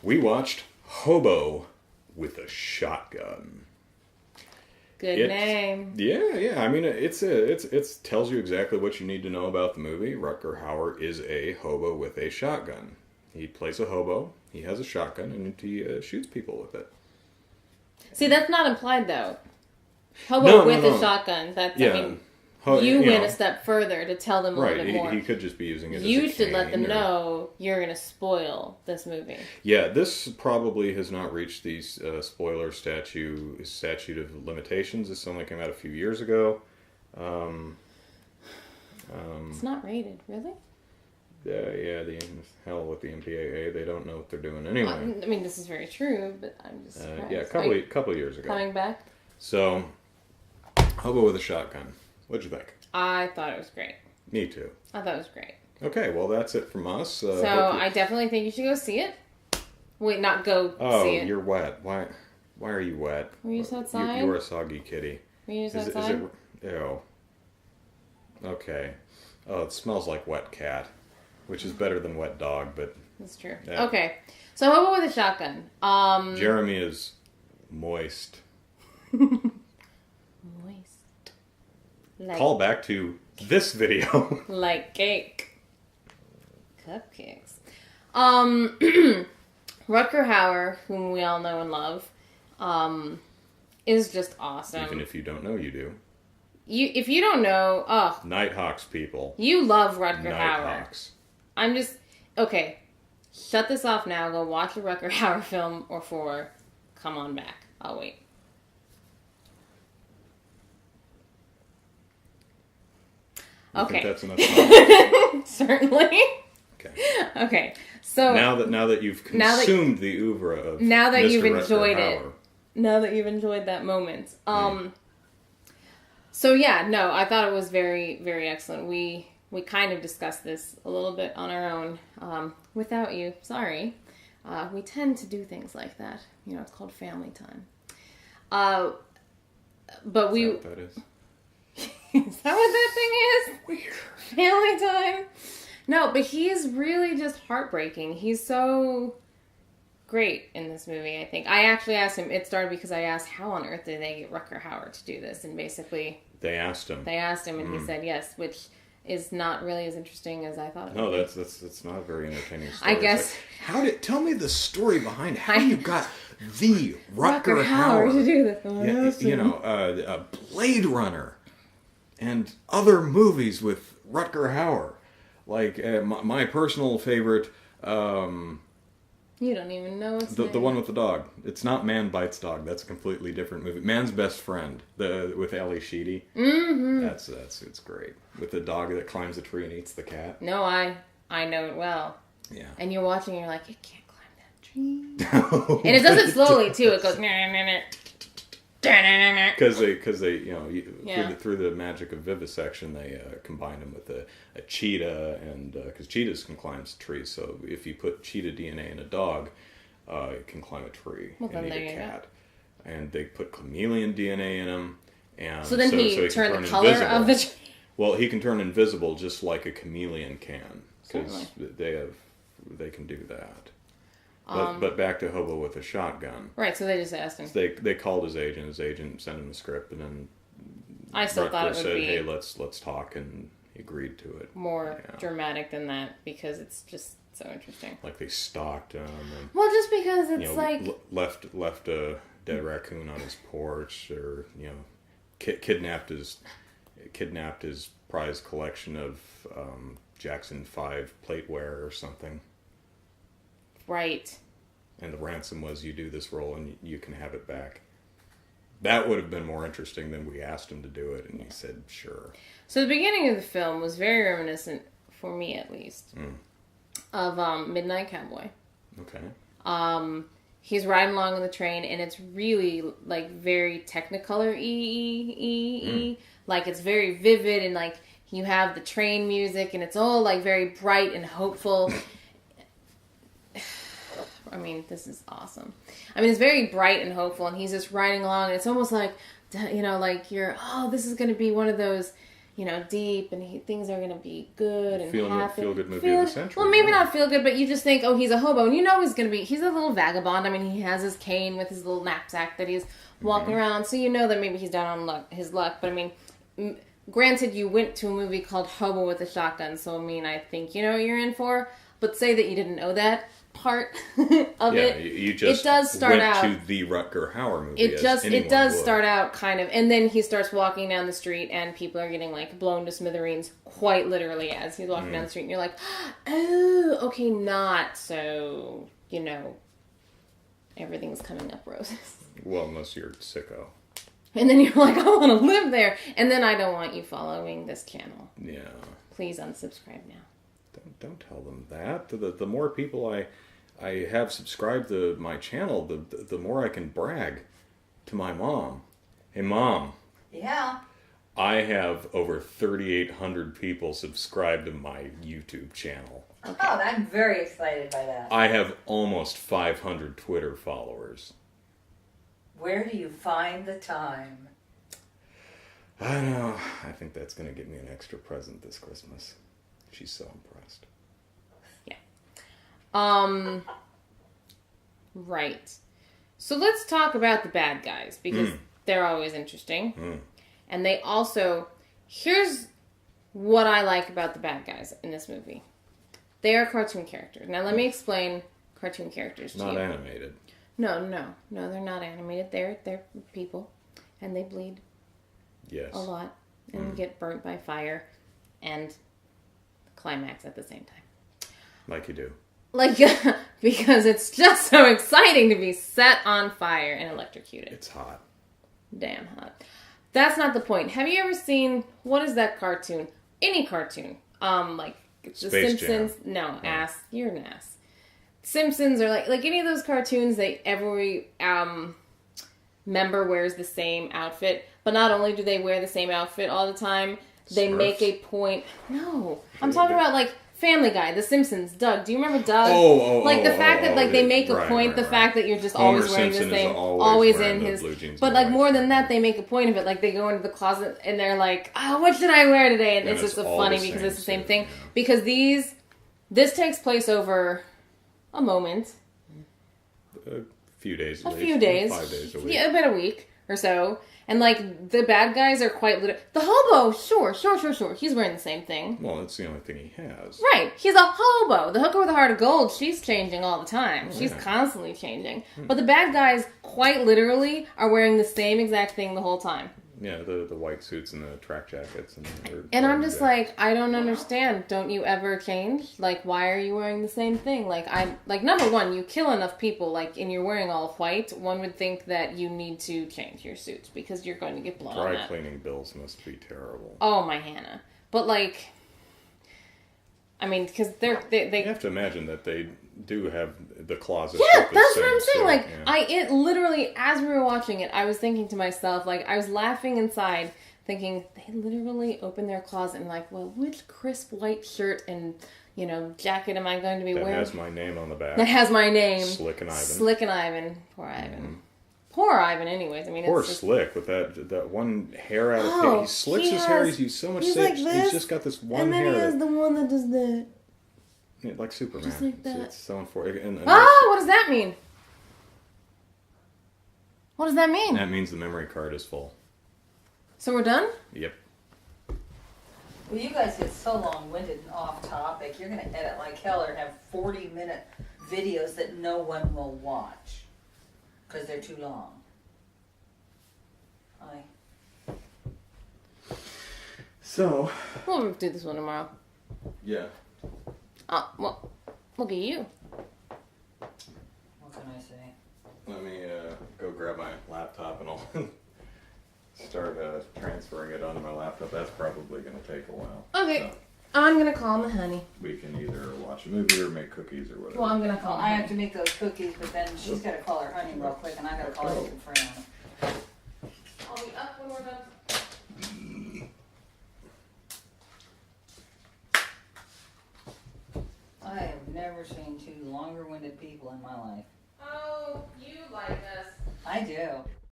We watched Hobo with a Shotgun. Good name. Yeah. I mean, it tells you exactly what you need to know about the movie. Rutger Hauer is a hobo with a shotgun. He plays a hobo. He has a shotgun, and he shoots people with it. See, that's not implied, though. Hobo with a shotgun. That's, yeah. I mean, you went a step further to tell them a little bit more. He could just be using it You as a should let them cane know you're going to spoil this movie. Yeah, this probably has not reached the spoiler statute of limitations. This only came out a few years ago. It's not rated, really? The hell with the MPAA. They don't know what they're doing anyway. I mean, this is very true, but I'm just surprised. A couple of years ago. Coming back? So, Hobo with a Shotgun. What'd you think? I thought it was great. Me too. I thought it was great. Okay, well that's it from us. I definitely think you should go see it. Wait, not go see it. Oh, you're wet. Why are you wet? Were you just outside? You're a soggy kitty. Were you just outside? Ew. Okay. Oh, it smells like wet cat, which is better than wet dog, but... That's true. Yeah. Okay. So, Hobo with a Shotgun. Jeremy is moist. Moist. Call back to this video. Like cake. Cupcakes. Rutger Hauer, whom we all know and love, is just awesome. Even if you don't know, you do. If you don't know, Nighthawks people. You love Rutger Hauer. Nighthawks. I'm just... Okay. Shut this off now. Go watch a Rutger Hauer film or 4. Come on back. I'll wait. Okay. Think that's enough? Certainly. Okay. So now that you've consumed the oeuvre of now that Mr. you've enjoyed Rutger it, Hauer. now that you've enjoyed that moment, So yeah, no, I thought it was very, very excellent. We kind of discussed this a little bit on our own, without you. Sorry, we tend to do things like that. You know, it's called family time. But we. Is that what that is? Is that what that thing is? Weird. Family time. No, but he is really just heartbreaking. He's so great in this movie, I think. I actually asked him, it started because I asked how on earth did they get Rutger Hauer to do this? And basically... They asked him and he said yes, which is not really as interesting as I thought it would be. No, that's not a very entertaining story. I guess... tell me the story behind how you got the Rutger Hauer to do this. Blade Runner and other movies with Rutger Hauer. Like, my personal favorite... you don't even know its the one with the dog. It's not Man Bites Dog. That's a completely different movie. Man's Best Friend, with Ali Sheedy. Mm-hmm. It's great. With the dog that climbs a tree and eats the cat. No, I know it well. Yeah. And you're watching and you're like, it can't climb that tree. No, and it does it slowly too. It goes because they through the magic of vivisection they combined them with a cheetah, and because cheetahs can climb trees, so if you put cheetah DNA in a dog, it can climb a tree and eat a cat. And they put chameleon DNA in him, and so then he turned the color of the tree. Well, he can turn invisible just like a chameleon can, because they can do that. But back to Hobo with a Shotgun. Right, so they just asked him. So they called his agent. His agent sent him the script, and then I still thought it would be "Hey, let's talk," and he agreed to it. More dramatic than that, because it's just so interesting. Like they stalked him. And, just because it's left a dead raccoon on his porch, or kidnapped his prized collection of Jackson 5 plateware or something. Right. And the ransom was, you do this role and you can have it back. That would have been more interesting than we asked him to do it, and he said, sure. So the beginning of the film was very reminiscent, for me at least, of Midnight Cowboy. Okay. He's riding along on the train, and it's really, like, very Technicolor-y. Like, it's very vivid, and, like, you have the train music, and it's all, like, very bright and hopeful. I mean, this is awesome. I mean, it's very bright and hopeful, and he's just riding along, and it's almost like, like this is going to be one of those, deep, and things are going to be good and happy. Feel good movie of the century. Well, maybe not feel good, but you just think, oh, he's a hobo. And he's a little vagabond. I mean, he has his cane with his little knapsack that he's walking around. So that maybe he's down on his luck. But I mean, granted, you went to a movie called Hobo with a Shotgun. So, I mean, I think you know what you're in for. But say that you didn't know that part of it. You just went to the Rutger Hauer movie. It does start out kind of, and then he starts walking down the street, and people are getting like blown to smithereens, quite literally, as he's walking down the street, and you're like, oh, okay, not so, everything's coming up roses. Well, unless you're sicko. And then you're like, I want to live there, and then I don't want you following this channel. Yeah. Please unsubscribe now. Don't tell them that. The more people I have subscribed to my channel, the more I can brag to my mom. Hey, Mom. Yeah. I have over 3,800 people subscribed to my YouTube channel. Okay. Oh, I'm very excited by that. I have almost 500 Twitter followers. Where do you find the time? I don't know. I think that's going to get me an extra present this Christmas. She's so impressed. Yeah. Right. So let's talk about the bad guys, because they're always interesting. And they also... Here's what I like about the bad guys in this movie. They are cartoon characters. Now, let me explain cartoon characters to you. Not animated. No, they're not animated. They're people. And they bleed. Yes. A lot. And get burnt by fire. And... climax at the same time. Like you do. Because it's just so exciting to be set on fire and electrocuted. It's hot. Damn hot. That's not the point. Have you ever seen, what is that cartoon? Any cartoon. Like The Space Simpsons. Jam. No, ass. You're an ass. Simpsons, or like any of those cartoons that every member wears the same outfit. But not only do they wear the same outfit all the time, they make a point. No, I'm talking about like Family Guy, The Simpsons, Doug. Do you remember Doug? The fact that they make a point, the fact that you're just Homer always wearing Simpson this thing, always in his. blue jeans, but like more than that, they make a point of it. Like they go into the closet and they're like, "Oh, what should I wear today?" And it's just so funny because it's the same thing. Yeah. Because this takes place over a moment, a few days, 5 days a week, yeah, about a week or so. And, like, the bad guys are quite the hobo, sure. He's wearing the same thing. Well, that's the only thing he has. Right. He's a hobo. The hooker with a heart of gold, she's changing all the time. She's constantly changing. But the bad guys, quite literally, are wearing the same exact thing the whole time. Yeah, the white suits and the track jackets. And I'm just like, I don't understand. Don't you ever change? Like, why are you wearing the same thing? Like, number one, you kill enough people, and you're wearing all white. One would think that you need to change your suits because you're going to get blown Dry cleaning bills must be terrible. Oh, my Hannah. But, I mean, because they You have to imagine that they do have the closet. Yeah, that's what I'm saying. It literally, as we were watching it, I was thinking to myself, I was laughing inside, thinking, they literally opened their closet and well, which crisp white shirt and, jacket am I going to be wearing? That has my name on the back. That has my name. Slick and Ivan. Slick and Ivan. Poor Ivan. Poor Ivan, anyways. I mean, poor Slick with that one hair out of pit. He slicks his hair. He's used so much sage. He's just got this one hair. And then he has the one that does that. Yeah, like Superman. Just like that. It's so unfortunate. What does that mean? What does that mean? That means the memory card is full. So we're done? Yep. Well, you guys get so long-winded and off-topic. You're going to edit like hell or have 40-minute videos that no one will watch because they're too long. So. We'll do this one tomorrow. Yeah. Oh, well, look at you. What can I say? Let me go grab my laptop and I'll start transferring it onto my laptop. That's probably going to take a while. Okay. So I'm going to call the honey. We can either watch a movie or make cookies or whatever. Well, I'm going to call I have to make those cookies, but then she's got to call her honey real quick, and I got to call her friend. I'll be up when we're done. I have never seen two longer-winded people in my life. Oh, you like us. I do.